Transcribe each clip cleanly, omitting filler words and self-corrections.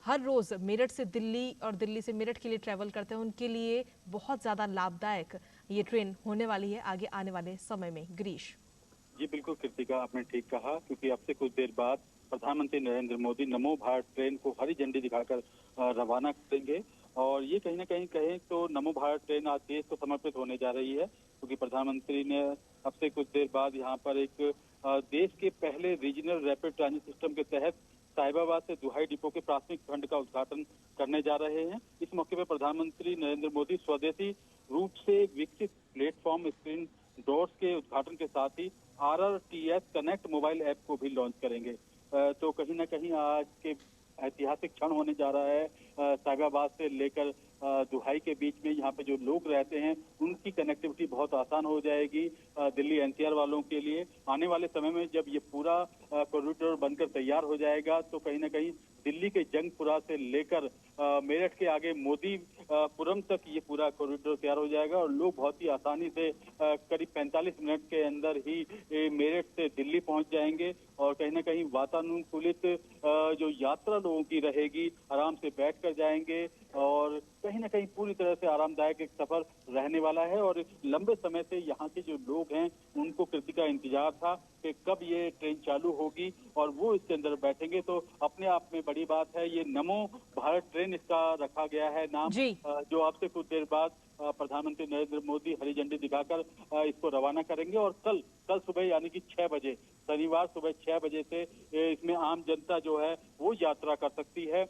हर रोज मेरठ से दिल्ली और दिल्ली से मेरठ के लिए ट्रैवल करते हैं, उनके लिए बहुत ज्यादा लाभदायक ये ट्रेन होने वाली है आगे आने वाले समय में। गिरीश। जी बिल्कुल कृतिका, आपने ठीक कहा, क्योंकि अब से कुछ देर बाद प्रधानमंत्री नरेंद्र मोदी नमो भारत ट्रेन को हरी झंडी दिखाकर रवाना करेंगे। और ये कहीं ना कहीं कहें तो नमो भारत ट्रेन आज देश को समर्पित होने जा रही है, क्योंकि प्रधानमंत्री ने अब से कुछ देर बाद यहाँ पर एक देश के पहले रीजनल रैपिड ट्रांजिट सिस्टम के तहत साहिबाबाद से दुहाई डिपो के प्राथमिक खंड का उद्घाटन करने जा रहे हैं। इस मौके पर प्रधानमंत्री नरेंद्र मोदी स्वदेशी रूप से विकसित प्लेटफॉर्म स्क्रीन डोर्स के उद्घाटन के साथ ही RRTS कनेक्ट मोबाइल ऐप को भी लॉन्च करेंगे। तो कहीं ना कहीं आज के ऐतिहासिक क्षण होने जा रहा है। साहिबाबाद से लेकर दुहाई के बीच में यहाँ पे जो लोग रहते हैं उनकी कनेक्टिविटी बहुत आसान हो जाएगी। दिल्ली NCR वालों के लिए आने वाले समय में जब ये पूरा कॉरिडोर बनकर तैयार हो जाएगा तो कहीं ना कहीं दिल्ली के जंगपुरा से लेकर मेरठ के आगे मोदी पुरम तक ये पूरा कॉरिडोर तैयार हो जाएगा और लोग बहुत ही आसानी से करीब 45 मिनट के अंदर ही मेरठ से दिल्ली पहुंच जाएंगे। और कहीं ना कहीं वातानुकूलित जो यात्रा लोगों की रहेगी, आराम से बैठ कर जाएंगे और कहीं ना कहीं पूरी तरह से आरामदायक एक सफर रहने वाला है। और लंबे समय से यहाँ के जो लोग हैं उनको कृतिका इंतजार था कि कब ये ट्रेन चालू होगी और वो इसके अंदर बैठेंगे। तो अपने आप में बड़ी बात है, ये नमो भारत ट्रेन इसका रखा गया है नाम, जी। जो आपसे कुछ देर बाद प्रधानमंत्री नरेंद्र मोदी हरी झंडी दिखाकर इसको रवाना करेंगे। और कल सुबह यानी कि 6 बजे, शनिवार सुबह 6 बजे से इसमें आम जनता जो है वो यात्रा कर सकती है।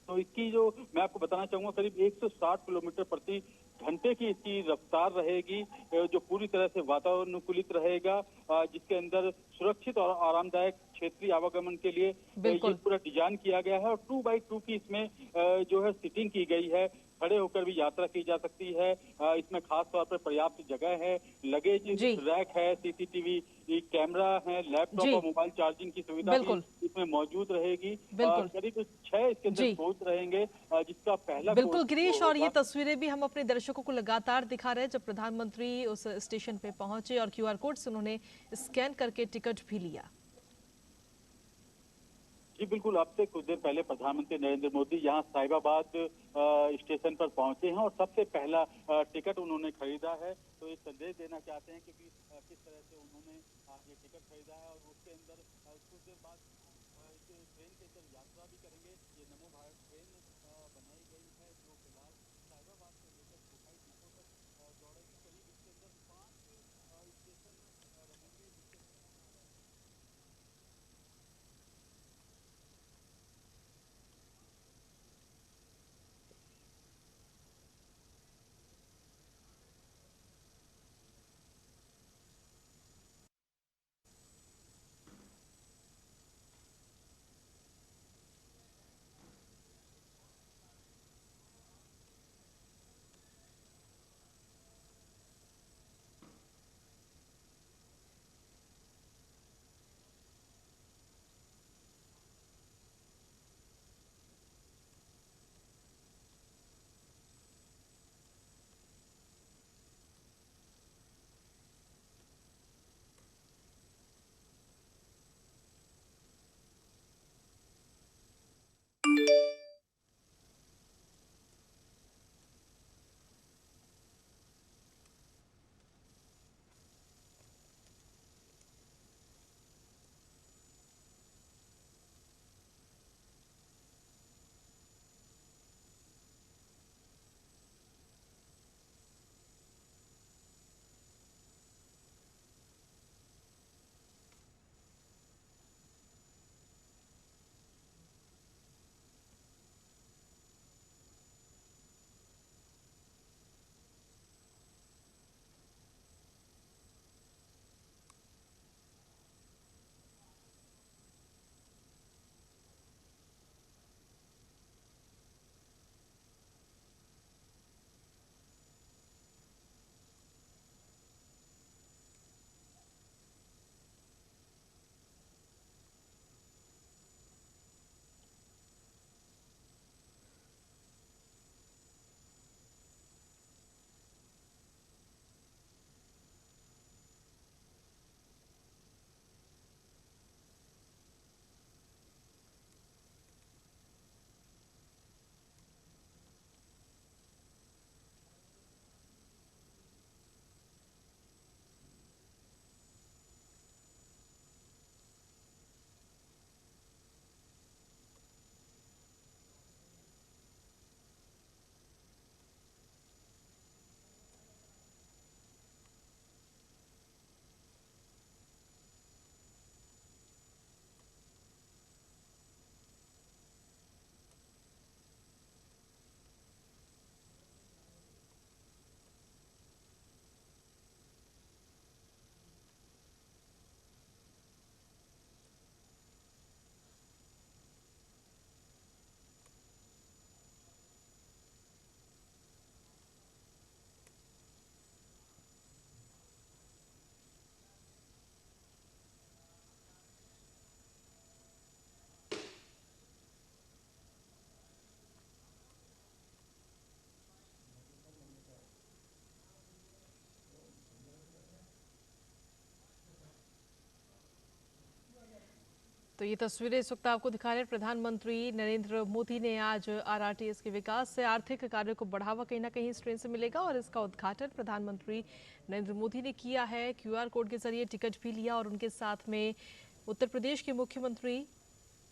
तो इसकी जो मैं आपको बताना चाहूंगा, करीब 160 किलोमीटर प्रति घंटे की इसकी रफ्तार रहेगी, जो पूरी तरह से वातानुकूलित रहेगा, जिसके अंदर सुरक्षित और आरामदायक क्षेत्रीय आवागमन के लिए ये बिल्कुल। पूरा डिजाइन किया गया है। और 2x2 की इसमें जो है सीटिंग की गई है, खड़े होकर भी यात्रा की जा सकती है। इसमें खास तौर पर पर्याप्त जगह है, लगेज जी। रैक है, CCTV कैमरा है, लैपटॉप जी। और मोबाइल चार्जिंग की सुविधा भी बिल्कुल। इसमें मौजूद रहेगी। बिल्कुल। करीब 6 इसके अंदर जी। कोच रहेंगे, जिसका पहला कोच बिल्कुल जो गिरीश, और ये होगा। तस्वीरें भी हम अपने दर्शकों को लगातार दिखा रहे हैं जब प्रधानमंत्री उस स्टेशन पे पहुंचे और QR कोड से उन्होंने स्कैन करके टिकट भी लिया। जी बिल्कुल, अब से कुछ देर पहले प्रधानमंत्री नरेंद्र मोदी यहाँ साहिबाबाद स्टेशन पर पहुंचे हैं और सबसे पहला टिकट उन्होंने खरीदा है। तो एक संदेश देना चाहते हैं क्योंकि किस तरह से उन्होंने ये टिकट खरीदा है। और उसके अंदर कुछ देर बाद इस ट्रेन के अंदर यात्रा भी करेंगे। ये नमो भारत ट्रेन बनाई गई है जो फिलहाल साहिबाबाद से लेकर दुहाई डिपो तक दौड़ेगी। करीब इसके अंदर 5 स्टेशन रहेंगे, जिसके तो ये तस्वीरें इस वक्त आपको दिखा रहे हैं। प्रधानमंत्री नरेंद्र मोदी ने आज आरआरटीएस के विकास से आर्थिक कार्यों को बढ़ावा कहीं ना कहीं इस ट्रेन से मिलेगा और इसका उद्घाटन प्रधानमंत्री नरेंद्र मोदी ने किया है। क्यूआर कोड के जरिए टिकट भी लिया और उनके साथ में उत्तर प्रदेश के मुख्यमंत्री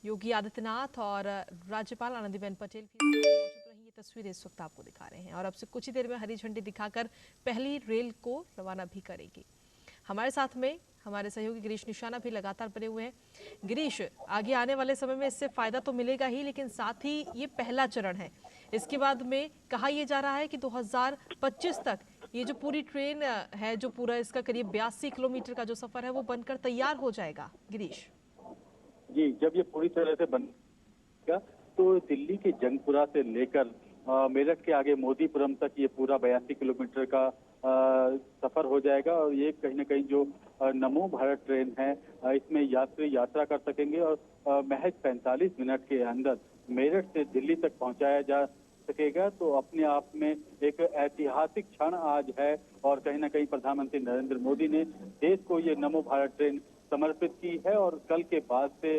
योगी आदित्यनाथ और राज्यपाल आनंदीबेन पटेल भी मौजूद रही। ये तस्वीरें इस वक्त आपको दिखा रहे हैं और अब से कुछ ही देर में हरी झंडी दिखाकर पहली रेल को रवाना भी करेगी। हमारे साथ में हमारे सहयोगी गिरीश निशाना भी लगातार बने हुए हैं। गिरीश, आगे आने वाले समय में इससे फायदा तो मिलेगा ही, लेकिन साथ ही ये पहला चरण है। इसके बाद में कहा यह जा रहा है कि 2025 तक ये जो पूरी ट्रेन है, जो पूरा इसका करीब 82 किलोमीटर का जो सफर है, वो बनकर तैयार हो जाएगा। गिरीश जी, जब ये पूरी तरह से बनेगा तो दिल्ली के जंगपुरा से लेकर मेरठ के आगे मोदीपुरम तक ये पूरा 82 किलोमीटर का सफर हो जाएगा और ये कहीं ना कहीं जो नमो भारत ट्रेन है इसमें यात्री यात्रा कर सकेंगे और महज 45 मिनट के अंदर मेरठ से दिल्ली तक पहुंचाया जा सकेगा। तो अपने आप में एक ऐतिहासिक क्षण आज है और कहीं ना कहीं प्रधानमंत्री नरेंद्र मोदी ने देश को ये नमो भारत ट्रेन समर्पित की है और कल के बाद से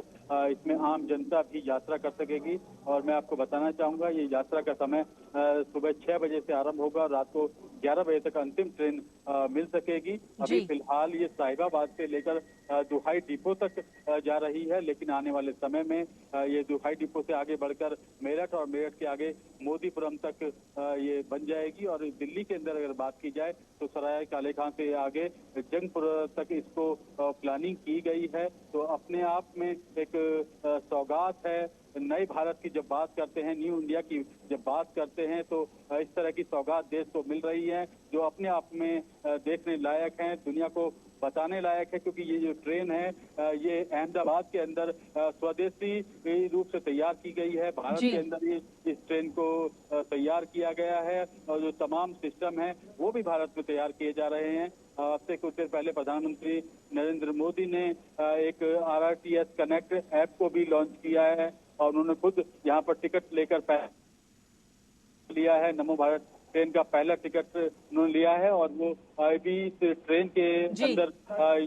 इसमें आम जनता भी यात्रा कर सकेगी। और मैं आपको बताना चाहूंगा, ये यात्रा का समय सुबह 6 बजे से आरंभ होगा और रात को 11 बजे तक अंतिम ट्रेन मिल सकेगी। अभी फिलहाल ये साहिबाबाद से लेकर दुहाई डिपो तक जा रही है, लेकिन आने वाले समय में ये दुहाई डिपो से आगे बढ़कर मेरठ और मेरठ के आगे मोदीपुरम तक ये बन जाएगी। और दिल्ली के अंदर अगर बात की जाए तो सराय काले खां से आगे जंगपुर तक इसको प्लानिंग की गई है। तो अपने आप में एक सौगात है। नए भारत की जब बात करते हैं, न्यू इंडिया की जब बात करते हैं, तो इस तरह की सौगात देश को मिल रही है जो अपने आप में देखने लायक है, दुनिया को बताने लायक है। क्योंकि ये जो ट्रेन है ये अहमदाबाद के अंदर स्वदेशी रूप से तैयार की गई है। भारत के अंदर ही इस ट्रेन को तैयार किया गया है और जो तमाम सिस्टम है वो भी भारत में तैयार किए जा रहे हैं। अब से कुछ देर पहले प्रधानमंत्री नरेंद्र मोदी ने एक आरआरटीएस कनेक्ट ऐप को भी लॉन्च किया है और उन्होंने खुद यहाँ पर टिकट लेकर लिया है। नमो भारत ट्रेन का पहला टिकट उन्होंने लिया है और वो अभी इस ट्रेन के अंदर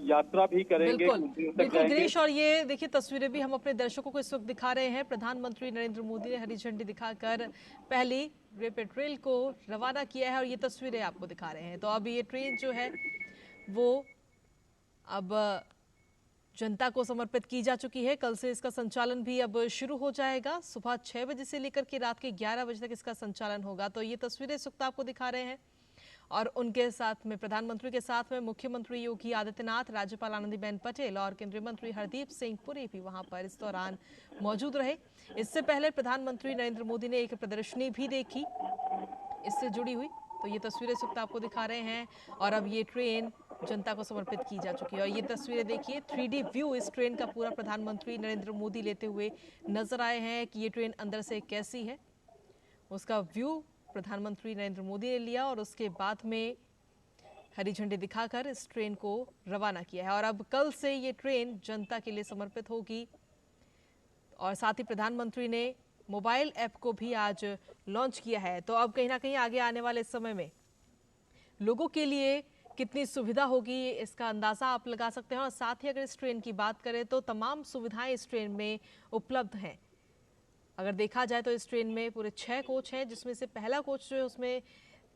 यात्रा भी करेंगे। बिल्कुल गिरीश, और ये देखिए तस्वीरें भी हम अपने दर्शकों को इस वक्त दिखा रहे हैं। प्रधानमंत्री नरेंद्र मोदी ने हरी झंडी दिखाकर पहली रैपिड रेल को रवाना किया है और ये तस्वीरें आपको दिखा रहे हैं। तो अब ये ट्रेन जो है वो अब जनता को समर्पित की जा चुकी है। कल से इसका संचालन भी अब शुरू हो जाएगा। सुबह 6 बजे से लेकर के रात के 11 बजे तक इसका संचालन होगा। तो ये तस्वीरें इस वक्त आपको दिखा रहे हैं और उनके साथ में प्रधानमंत्री के साथ में मुख्यमंत्री योगी आदित्यनाथ, राज्यपाल आनंदीबेन पटेल और केंद्रीय मंत्री हरदीप सिंह पुरी भी वहां पर इस दौरान मौजूद रहे। इससे पहले प्रधानमंत्री नरेंद्र मोदी ने एक प्रदर्शनी भी देखी इससे जुड़ी हुई। तो ये तस्वीरें इस वक्त आपको दिखा रहे हैं और अब ये ट्रेन जनता को समर्पित की जा चुकी है। और ये तस्वीरें देखिए, 3D व्यू इस ट्रेन का पूरा प्रधानमंत्री नरेंद्र मोदी लेते हुए नजर आए हैं कि ये ट्रेन अंदर से कैसी है। उसका व्यू प्रधानमंत्री नरेंद्र मोदी ने लिया और उसके बाद में हरी झंडी दिखाकर इस ट्रेन को रवाना किया है। और अब कल से ये ट्रेन जनता के लिए समर्पित होगी और साथ ही प्रधानमंत्री ने मोबाइल ऐप को भी आज लॉन्च किया है। तो अब कहीं ना कहीं आगे आने वाले समय में लोगों के लिए कितनी सुविधा होगी इसका अंदाजा आप लगा सकते हैं। और साथ ही अगर इस ट्रेन की बात करें तो तमाम सुविधाएं इस ट्रेन में उपलब्ध हैं। अगर देखा जाए तो इस ट्रेन में पूरे 6 कोच हैं, जिसमें से पहला कोच जो है उसमें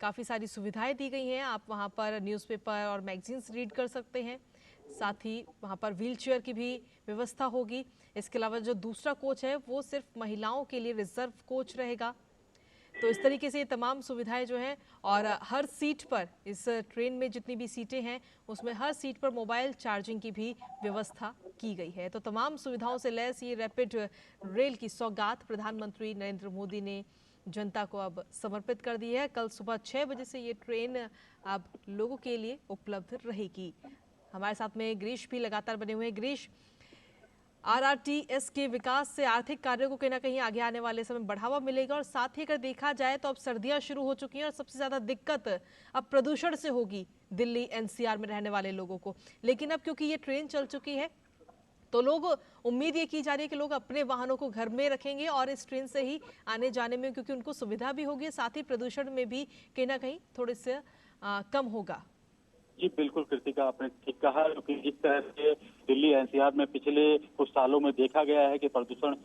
काफ़ी सारी सुविधाएं दी गई हैं। आप वहां पर न्यूज़पेपर और मैगजीन्स रीड कर सकते हैं। साथ ही वहां पर व्हीलचेयर की भी व्यवस्था होगी। इसके अलावा जो दूसरा कोच है वो सिर्फ महिलाओं के लिए रिजर्व कोच रहेगा। तो इस तरीके से ये तमाम सुविधाएं जो हैं और हर सीट पर, इस ट्रेन में जितनी भी सीटें हैं उसमें हर सीट पर मोबाइल चार्जिंग की भी व्यवस्था की गई है। तो तमाम सुविधाओं से लैस ये रैपिड रेल की सौगात प्रधानमंत्री नरेंद्र मोदी ने जनता को अब समर्पित कर दी है। कल सुबह 6 बजे से ये ट्रेन अब लोगों के लिए उपलब्ध रहेगी। हमारे साथ में गिरीश भी लगातार बने हुए हैं। गिरीश, आरआरटीएस के विकास से आर्थिक कार्यों को कहीं ना कहीं आगे आने वाले समय बढ़ावा मिलेगा और साथ ही अगर देखा जाए तो अब सर्दियां शुरू हो चुकी हैं और सबसे ज्यादा दिक्कत अब प्रदूषण से होगी दिल्ली एनसीआर में रहने वाले लोगों को। लेकिन अब क्योंकि ये ट्रेन चल चुकी है तो लोग, उम्मीद ये की जा रही है कि लोग अपने वाहनों को घर में रखेंगे और इस ट्रेन से ही आने जाने में, क्योंकि उनको सुविधा भी होगी, साथ ही प्रदूषण में भी कहीं ना कहीं थोड़े से कम होगा। जी बिल्कुल कृतिका, आपने ठीक कहा, क्योंकि जिस तरह से दिल्ली एनसीआर में पिछले कुछ सालों में देखा गया है कि प्रदूषण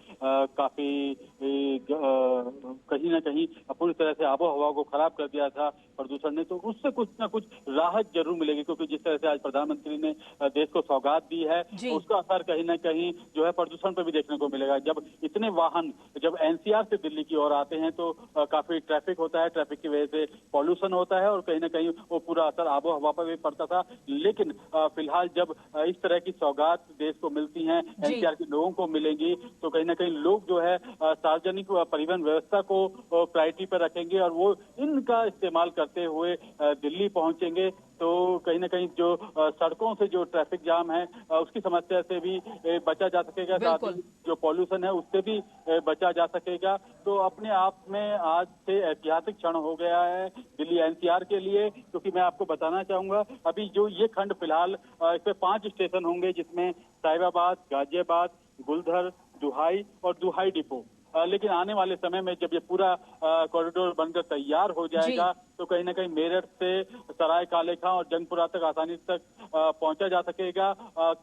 काफी कहीं ना कहीं पूरी तरह से आबो हवा को खराब कर दिया था प्रदूषण ने, तो उससे कुछ ना कुछ राहत जरूर मिलेगी, क्योंकि जिस तरह से आज प्रधानमंत्री ने देश को सौगात दी है, जी। उसका असर कहीं ना कहीं जो है प्रदूषण पर भी देखने को मिलेगा। जब इतने वाहन जब एनसीआर से दिल्ली की ओर आते हैं तो काफी ट्रैफिक होता है, ट्रैफिक की वजह से पॉल्यूशन होता है और कहीं ना कहीं वो पूरा असर आबो हवा पर भी पड़ता था। लेकिन फिलहाल जब इस तरह की सौगात देश को मिलती हैं, जी। एनसीआर के लोगों को मिलेंगी, तो कहीं ना कहीं लोग जो है सार्वजनिक परिवहन व्यवस्था को प्रायोरिटी पर रखेंगे और वो इनका इस्तेमाल करते हुए दिल्ली पहुंचेंगे। तो कहीं ना कहीं जो सड़कों से जो ट्रैफिक जाम है उसकी समस्या से भी बचा जा सकेगा, साथ बिल्कुल। ही जो पॉल्यूशन है उससे भी बचा जा सकेगा। तो अपने आप में आज से ऐतिहासिक क्षण हो गया है दिल्ली एनसीआर के लिए, क्योंकि मैं आपको बताना चाहूंगा अभी जो ये खंड फिलहाल इसमें 5 स्टेशन होंगे, जिसमें साहिबाबाद, गाजियाबाद, गुलधर, दुहाई और दुहाई डिपो। लेकिन आने वाले समय में जब ये पूरा कॉरिडोर बनकर तैयार हो जाएगा तो कहीं ना कहीं मेरठ से सराय कालेखां और जंगपुरा तक आसानी तक पहुंचा जा सकेगा।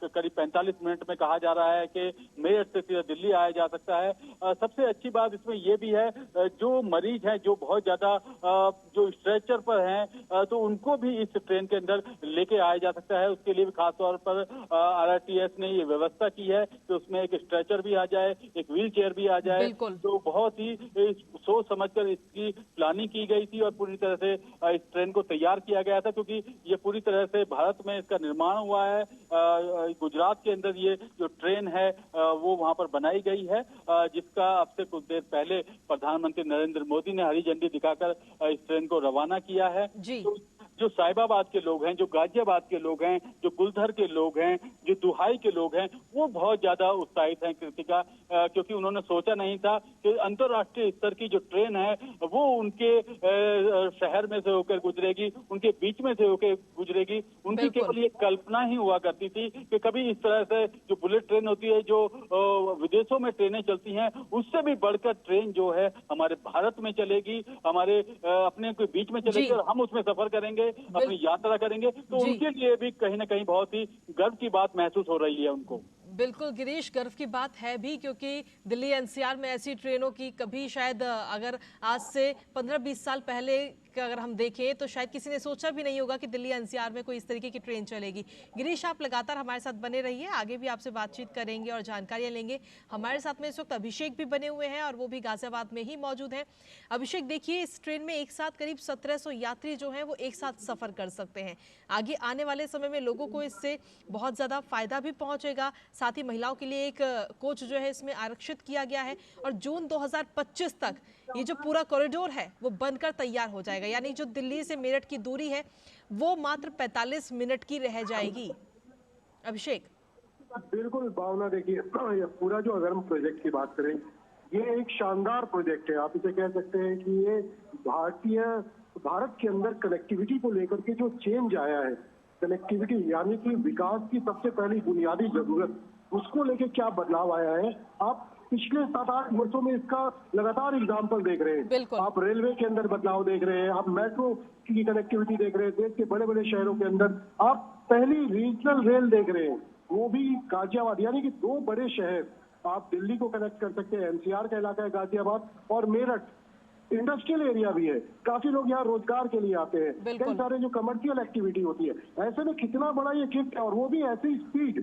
करीब 45 मिनट में कहा जा रहा है कि मेरठ से सीधा दिल्ली आया जा सकता है। सबसे अच्छी बात इसमें ये भी है, जो मरीज हैं जो बहुत ज्यादा जो स्ट्रेचर पर हैं तो उनको भी इस ट्रेन के अंदर लेके आया जा सकता है। उसके लिए भी खासतौर पर आरआरटीएस ने ये व्यवस्था की है कि उसमें एक स्ट्रेचर भी आ जाए, एक व्हील चेयर भी आ जाए। तो बहुत ही सोच समझकर इसकी प्लानिंग की गई थी और पूरी तरह से इस ट्रेन को तैयार किया गया था, क्योंकि ये पूरी तरह से भारत में इसका निर्माण हुआ है। गुजरात के अंदर ये जो ट्रेन है वो वहां पर बनाई गई है, जिसका अब से कुछ देर पहले प्रधानमंत्री नरेंद्र मोदी ने हरी झंडी दिखाकर इस ट्रेन को रवाना किया है। तो जो साहिबाबाद के लोग हैं, जो गाजियाबाद के लोग हैं, जो गुलधर के लोग हैं, जो दुहाई के लोग हैं, वो बहुत ज्यादा उत्साहित हैं कृतिका, क्योंकि उन्होंने सोचा नहीं था कि अंतर्राष्ट्रीय स्तर की जो ट्रेन है वो उनके शहर में से होकर गुजरेगी, उनके बीच में से होकर गुजरेगी। उनकी केवल ये कल्पना ही हुआ करती थी कि कभी इस तरह से जो बुलेट ट्रेन होती है, जो विदेशों में ट्रेनें चलती हैं, उससे भी बढ़कर ट्रेन जो है हमारे भारत में चलेगी, हमारे अपने के बीच में चलेगी और हम उसमें सफर करेंगे, अपनी यात्रा करेंगे। तो उनके लिए भी कहीं ना कहीं बहुत ही गर्व की बात महसूस हो रही है उनको। बिल्कुल गिरीश, गर्व की बात है भी, क्योंकि दिल्ली एनसीआर में ऐसी ट्रेनों की कभी शायद अगर आज से 15-20 साल पहले का अगर हम देखें तो शायद किसी ने सोचा भी नहीं होगा कि दिल्ली एनसीआर में कोई इस तरीके की ट्रेन चलेगी। गिरीश, आप लगातार हमारे साथ बने रहिए, आगे भी आपसे बातचीत करेंगे और जानकारियां लेंगे। हमारे साथ में इस वक्त अभिषेक भी बने हुए हैं और वो भी गाजियाबाद में ही मौजूद हैं। अभिषेक, देखिए इस ट्रेन में एक साथ करीब 1700 यात्री जो हैं वो एक साथ सफर कर सकते हैं। आगे आने वाले समय में लोगों को इससे बहुत ज्यादा फायदा भी पहुंचेगा। साथ ही महिलाओं के लिए एक कोच जो है इसमें आरक्षित किया गया है और जून 2025 तक ये जो पूरा कॉरिडोर है वो बनकर तैयार हो जाएगा, यानी जो दिल्ली से मेरठ की दूरी है वो मात्र 45 मिनट की रह जाएगी। अभिषेक, बिल्कुल भावना, देखिए ये पूरा जो अगर हम प्रोजेक्ट की बात करें, ये एक शानदार प्रोजेक्ट है। आप इसे कह सकते हैं कि ये भारत के अंदर कनेक्टिविटी को लेकर के जो चेंज आया है, कनेक्टिविटी यानी कि विकास की सबसे पहली बुनियादी जरूरत, उसको लेके क्या बदलाव आया है, आप पिछले 7-8 वर्षों में इसका लगातार एग्जाम्पल देख रहे हैं। आप रेलवे के अंदर बदलाव देख रहे हैं, आप मेट्रो की कनेक्टिविटी देख रहे हैं, देश के बड़े बड़े शहरों के अंदर आप पहली रीजनल रेल देख रहे हैं, वो भी गाजियाबाद, यानी कि 2 बड़े शहर आप दिल्ली को कनेक्ट कर सकते हैं। एनसीआर का इलाका है गाजियाबाद और मेरठ इंडस्ट्रियल एरिया भी है, काफी लोग यहाँ रोजगार के लिए आते हैं, कई सारे जो कमर्शियल एक्टिविटी होती है। ऐसे में कितना बड़ा ये किट है और वो भी ऐसी स्पीड